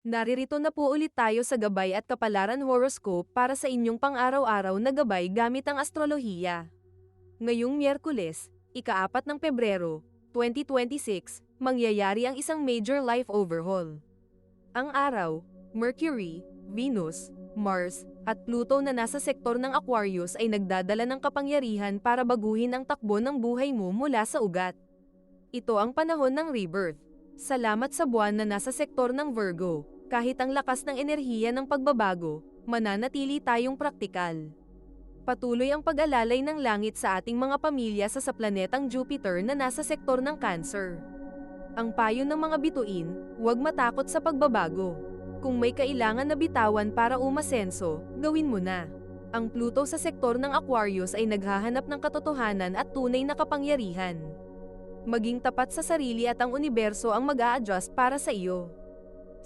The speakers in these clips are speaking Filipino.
Naririto na po ulit tayo sa Gabay at Kapalaran Horoscope para sa inyong pang-araw-araw na gabay gamit ang astrolohiya. Ngayong Miyerkules, ika-4 ng Pebrero, 2026, mangyayari ang isang major life overhaul. Ang araw, Mercury, Venus, Mars, at Pluto na nasa sektor ng Aquarius ay nagdadala ng kapangyarihan para baguhin ang takbo ng buhay mo mula sa ugat. Ito ang panahon ng rebirth. Salamat sa buwan na nasa sektor ng Virgo. Kahit ang lakas ng enerhiya ng pagbabago, mananatili tayong praktikal. Patuloy ang pag-alalay ng langit sa ating mga pamilya sa planetang Jupiter na nasa sektor ng Cancer. Ang payo ng mga bituin, huwag matakot sa pagbabago. Kung may kailangan na bitawan para umasenso, gawin mo na. Ang Pluto sa sektor ng Aquarius ay naghahanap ng katotohanan at tunay na kapangyarihan. Maging tapat sa sarili at ang universo ang mag-a-adjust para sa iyo.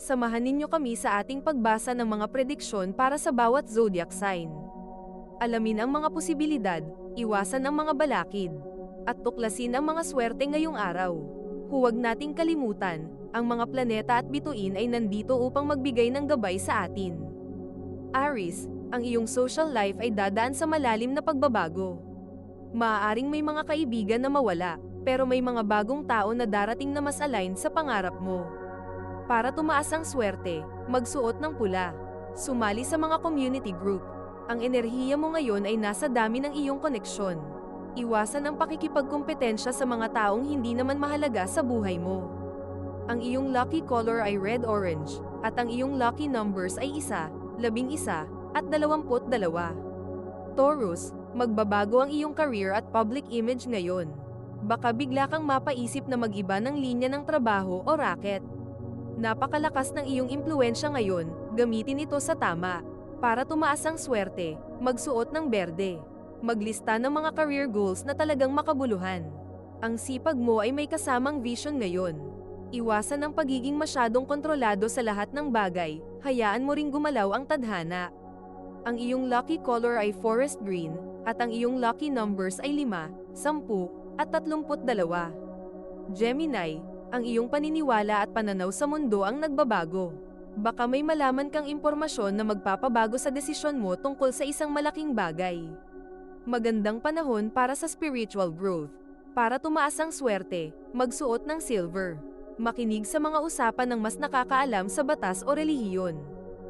Samahan ninyo kami sa ating pagbasa ng mga prediksyon para sa bawat zodiac sign. Alamin ang mga posibilidad, iwasan ang mga balakid, at tuklasin ang mga swerte ngayong araw. Huwag nating kalimutan, ang mga planeta at bituin ay nandito upang magbigay ng gabay sa atin. Aries, ang iyong social life ay dadaan sa malalim na pagbabago. Maaaring may mga kaibigan na mawala, pero may mga bagong tao na darating na mas align sa pangarap mo. Para tumaas ang swerte, magsuot ng pula. Sumali sa mga community group. Ang enerhiya mo ngayon ay nasa dami ng iyong koneksyon. Iwasan ang pakikipagkompetensya sa mga taong hindi naman mahalaga sa buhay mo. Ang iyong lucky color ay red-orange, at ang iyong lucky numbers ay 1, 11, at 22. Taurus, magbabago ang iyong career at public image ngayon. Baka bigla kang mapaisip na mag-iba ng linya ng trabaho o racket. Napakalakas ng iyong impluensya ngayon, gamitin ito sa tama. Para tumaas ang swerte, magsuot ng berde. Maglista ng mga career goals na talagang makabuluhan. Ang sipag mo ay may kasamang vision ngayon. Iwasan ang pagiging masyadong kontrolado sa lahat ng bagay, hayaan mo ring gumalaw ang tadhana. Ang iyong lucky color ay forest green, at ang iyong lucky numbers ay 5, 10, at 32. Gemini, ang iyong paniniwala at pananaw sa mundo ang nagbabago. Baka may malaman kang impormasyon na magpapabago sa desisyon mo tungkol sa isang malaking bagay. Magandang panahon para sa spiritual growth. Para tumaas ang swerte, magsuot ng silver. Makinig sa mga usapan ng mas nakakaalam sa batas o relihiyon.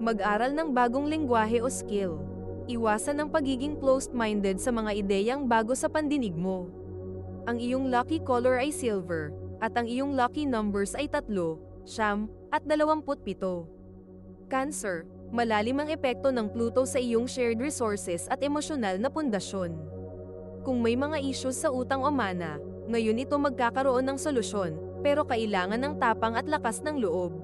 Mag-aral ng bagong lengguwahe o skill. Iwasan ang pagiging closed-minded sa mga ideyang bago sa pandinig mo. Ang iyong lucky color ay silver, at ang iyong lucky numbers ay 3, 9, at 27. Cancer, malalim ang epekto ng Pluto sa iyong shared resources at emosyonal na pundasyon. Kung may mga issues sa utang o mana, ngayon ito magkakaroon ng solusyon, pero kailangan ng tapang at lakas ng loob.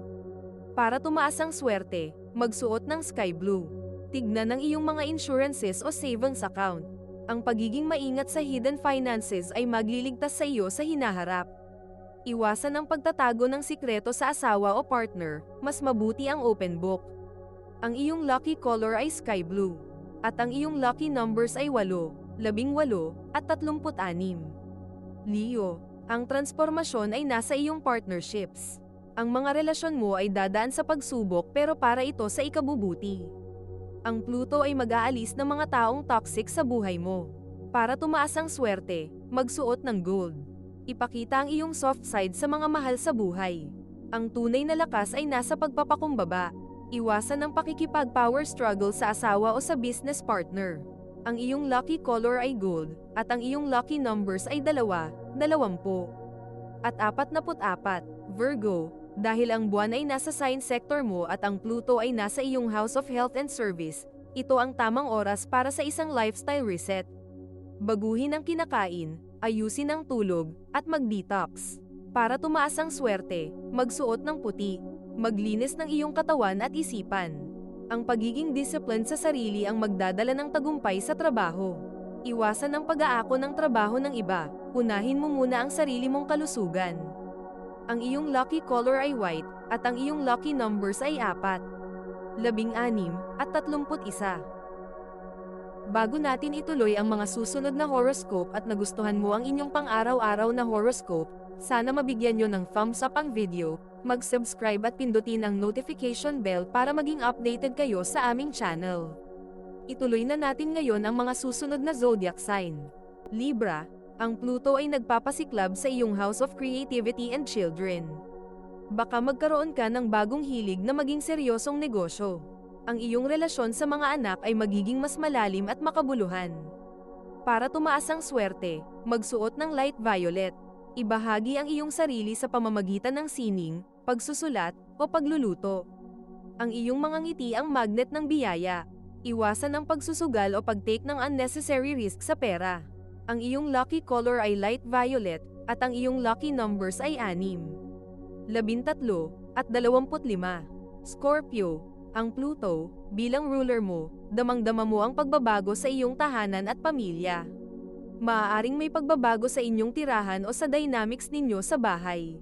Para tumaas ang swerte, magsuot ng sky blue. Tignan ang iyong mga insurances o savings account. Ang pagiging maingat sa hidden finances ay magliligtas sa iyo sa hinaharap. Iwasan ang pagtatago ng sikreto sa asawa o partner, mas mabuti ang open book. Ang iyong lucky color ay sky blue, at ang iyong lucky numbers ay 8, 18, at 36. Leo, ang transformasyon ay nasa iyong partnerships. Ang mga relasyon mo ay dadaan sa pagsubok pero para ito sa ikabubuti. Ang Pluto ay mag-aalis ng mga taong toxic sa buhay mo. Para tumaas ang swerte, magsuot ng gold. Ipakita ang iyong soft side sa mga mahal sa buhay. Ang tunay na lakas ay nasa pagpapakumbaba. Iwasan ang pakikipag-power struggle sa asawa o sa business partner. Ang iyong lucky color ay gold, at ang iyong lucky numbers ay 2, 20, at 44. Virgo, dahil ang buwan ay nasa sign sector mo at ang Pluto ay nasa iyong House of Health and Service, ito ang tamang oras para sa isang lifestyle reset. Baguhin ang kinakain, ayusin ang tulog, at mag-detox. Para tumaas ang swerte, magsuot ng puti. Maglinis ng iyong katawan at isipan. Ang pagiging disciplined sa sarili ang magdadala ng tagumpay sa trabaho. Iwasan ang pag-aako ng trabaho ng iba, unahin mo muna ang sarili mong kalusugan. Ang iyong lucky color ay white, at ang iyong lucky numbers ay 4, 16, at 31. Bago natin ituloy ang mga susunod na horoscope at nagustuhan mo ang inyong pang-araw-araw na horoscope, Sana mabigyan nyo ng thumbs up ang video, mag-subscribe at pindutin ang notification bell para maging updated kayo sa aming channel. Ituloy na natin ngayon ang mga susunod na zodiac sign. Libra, ang Pluto ay nagpapasiklab sa iyong House of Creativity and Children. Baka magkaroon ka ng bagong hilig na maging seryosong negosyo. Ang iyong relasyon sa mga anak ay magiging mas malalim at makabuluhan. Para tumaas ang swerte, magsuot ng light violet. Ibahagi ang iyong sarili sa pamamagitan ng sining, pagsusulat, o pagluluto. Ang iyong mga ngiti ang magnet ng biyaya. Iwasan ang pagsusugal o pag-take ng unnecessary risk sa pera. Ang iyong lucky color ay light violet, at ang iyong lucky numbers ay 6, 13, at 25. Scorpio, ang Pluto, bilang ruler mo, damang-dama mo ang pagbabago sa iyong tahanan at pamilya. Maaaring may pagbabago sa inyong tirahan o sa dynamics ninyo sa bahay.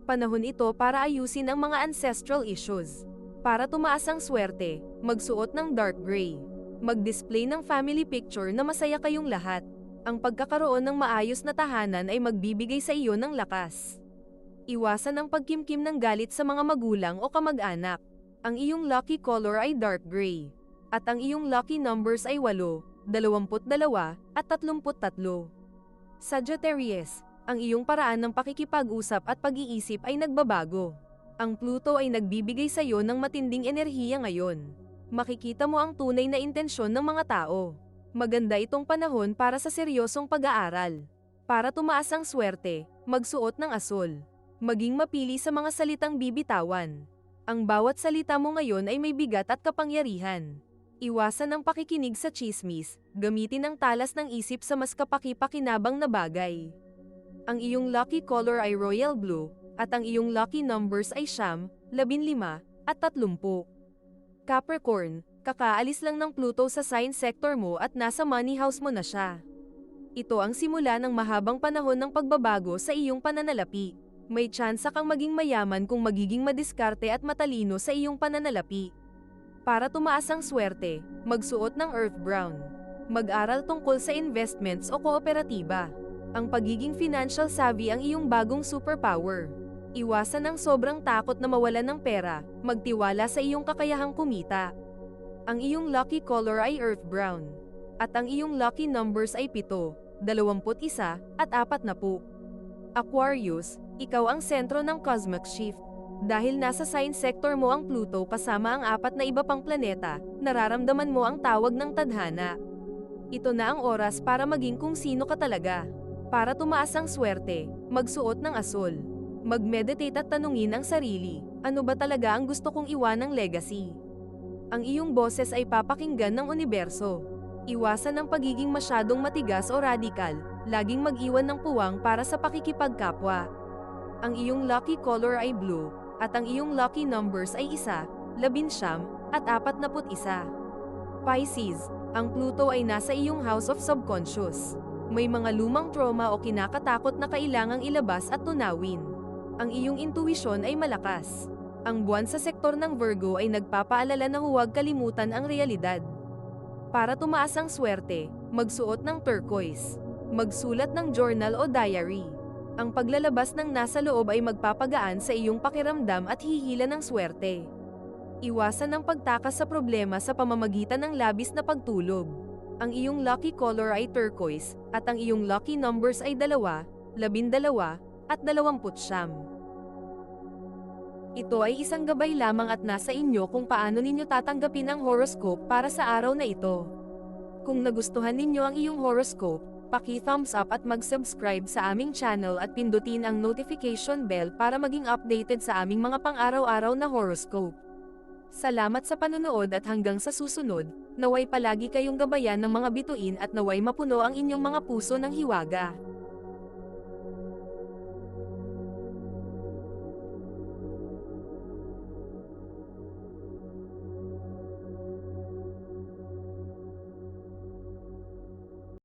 Panahon ito para ayusin ang mga ancestral issues. Para tumaas ang swerte, magsuot ng dark gray. Mag-display ng family picture na masaya kayong lahat. Ang pagkakaroon ng maayos na tahanan ay magbibigay sa iyo ng lakas. Iwasan ang pagkimkim ng galit sa mga magulang o kamag-anak. Ang iyong lucky color ay dark gray. At ang iyong lucky numbers ay 8, 22, at 33. Sagittarius, ang iyong paraan ng pakikipag-usap at pag-iisip ay nagbabago. Ang Pluto ay nagbibigay sa iyo ng matinding enerhiya ngayon. Makikita mo ang tunay na intensyon ng mga tao. Maganda itong panahon para sa seryosong pag-aaral. Para tumaas ang swerte, magsuot ng asul. Maging mapili sa mga salitang bibitawan. Ang bawat salita mo ngayon ay may bigat at kapangyarihan. Iwasan ang pakikinig sa tsismis, gamitin ang talas ng isip sa mas kapaki-pakinabang na bagay. Ang iyong lucky color ay royal blue, at ang iyong lucky numbers ay 9, 15, at 30. Capricorn, kakaalis lang ng Pluto sa sign sector mo at nasa money house mo na siya. Ito ang simula ng mahabang panahon ng pagbabago sa iyong pananalapi. May tsansa kang maging mayaman kung magiging madiskarte at matalino sa iyong pananalapi. Para tumaas ang swerte, magsuot ng earth brown. Mag-aral tungkol sa investments o kooperatiba. Ang pagiging financial savvy ang iyong bagong superpower. Iwasan ang sobrang takot na mawalan ng pera, magtiwala sa iyong kakayahang kumita. Ang iyong lucky color ay earth brown. At ang iyong lucky numbers ay 7, 21, at 40. Aquarius, ikaw ang sentro ng cosmic shift. Dahil nasa sign sector mo ang Pluto kasama ang 4 na iba pang planeta, nararamdaman mo ang tawag ng tadhana. Ito na ang oras para maging kung sino ka talaga. Para tumaas ang swerte, magsuot ng asul. Mag-meditate at tanungin ang sarili, ano ba talaga ang gusto kong iwanang legacy? Ang iyong boses ay papakinggan ng universo. Iwasan ang pagiging masyadong matigas o radikal, laging mag-iwan ng puwang para sa pakikipagkapwa. Ang iyong lucky color ay blue, at ang iyong lucky numbers ay 1, 11, at 41. Pisces, ang Pluto ay nasa iyong House of Subconscious. May mga lumang trauma o kinakatakot na kailangang ilabas at tunawin. Ang iyong intuisyon ay malakas. Ang buwan sa sektor ng Virgo ay nagpapaalala na huwag kalimutan ang realidad. Para tumaas ang swerte, magsuot ng turquoise. Magsulat ng journal o diary. Ang paglalabas ng nasa loob ay magpapagaan sa iyong pakiramdam at hihila ng swerte. Iwasan ang pagtakas sa problema sa pamamagitan ng labis na pagtulog. Ang iyong lucky color ay turquoise, at ang iyong lucky numbers ay 2, 12, at 20. Ito ay isang gabay lamang at nasa inyo kung paano ninyo tatanggapin ang horoscope para sa araw na ito. Kung nagustuhan ninyo ang iyong horoscope, paki-thumbs up at mag-subscribe sa aming channel at pindutin ang notification bell para maging updated sa aming mga pang-araw-araw na horoscope. Salamat sa panonood at hanggang sa susunod, naway palagi kayong gabayan ng mga bituin at naway mapuno ang inyong mga puso ng hiwaga.